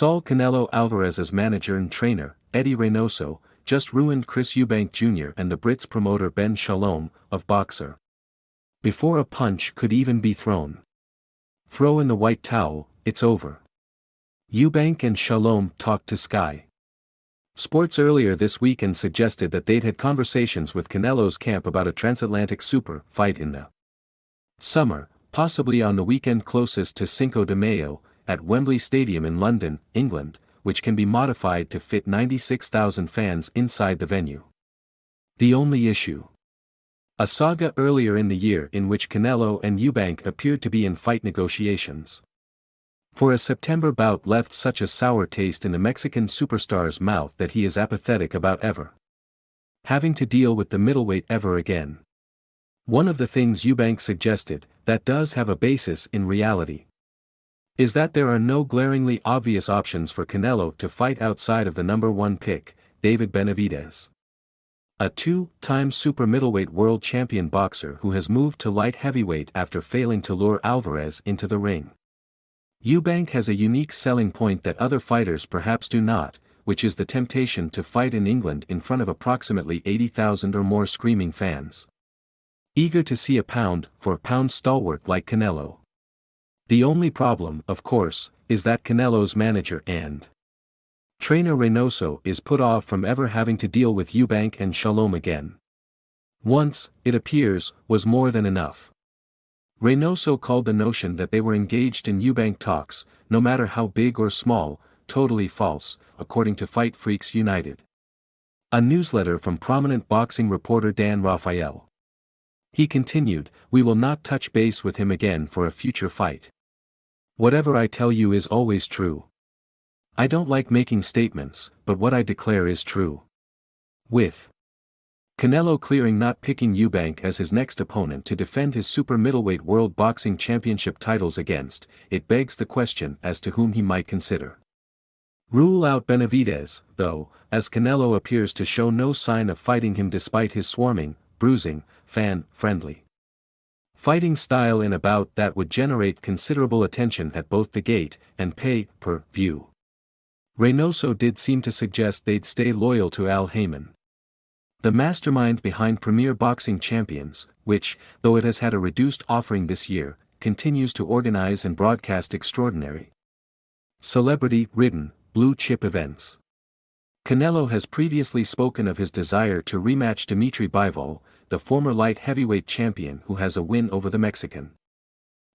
Saul Canelo Alvarez's manager and trainer, Eddy Reynoso, just ruined Chris Eubank Jr. and the Brit's promoter Ben Shalom, of boxer. Before a punch could even be thrown. Throw in the white towel, it's over. Eubank and Shalom talked to Sky Sports earlier this week and suggested that they'd had conversations with Canelo's camp about a transatlantic super fight in the summer, possibly on the weekend closest to Cinco de Mayo, at Wembley Stadium in London, England, which can be modified to fit 96,000 fans inside the venue. The only issue. A saga earlier in the year in which Canelo and Eubank appeared to be in fight negotiations. For a September bout left such a sour taste in the Mexican superstar's mouth that he is apathetic about ever having to deal with the middleweight ever again. One of the things Eubank suggested, that does have a basis in reality, is that there are no glaringly obvious options for Canelo to fight outside of the number one pick, David Benavidez. A two-time super middleweight world champion boxer who has moved to light heavyweight after failing to lure Alvarez into the ring. Eubank has a unique selling point that other fighters perhaps do not, which is the temptation to fight in England in front of approximately 80,000 or more screaming fans, eager to see a pound-for-pound stalwart like Canelo. The only problem, of course, is that Canelo's manager and trainer Reynoso is put off from ever having to deal with Eubank and Shalom again. Once, it appears, was more than enough. Reynoso called the notion that they were engaged in Eubank talks, no matter how big or small, totally false, according to Fight Freaks United, a newsletter from prominent boxing reporter Dan Raphael. He continued, "We will not touch base with him again for a future fight. Whatever I tell you is always true. I don't like making statements, but what I declare is true." With Canelo clearing not picking Eubank as his next opponent to defend his super middleweight world boxing championship titles against, it begs the question as to whom he might consider. Rule out Benavidez, though, as Canelo appears to show no sign of fighting him despite his swarming, bruising, fan-friendly fighting style in a bout that would generate considerable attention at both the gate and pay-per-view. Reynoso did seem to suggest they'd stay loyal to Al Haymon, the mastermind behind Premier Boxing Champions, which, though it has had a reduced offering this year, continues to organize and broadcast extraordinary, celebrity-ridden, blue-chip events. Canelo has previously spoken of his desire to rematch Dimitri Bivol, the former light heavyweight champion who has a win over the Mexican.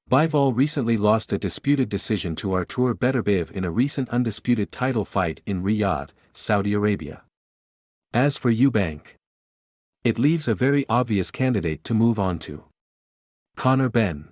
Bivol recently lost a disputed decision to Artur Beterbiev in a recent undisputed title fight in Riyadh, Saudi Arabia. As for Eubank, it leaves a very obvious candidate to move on to. Conor Benn.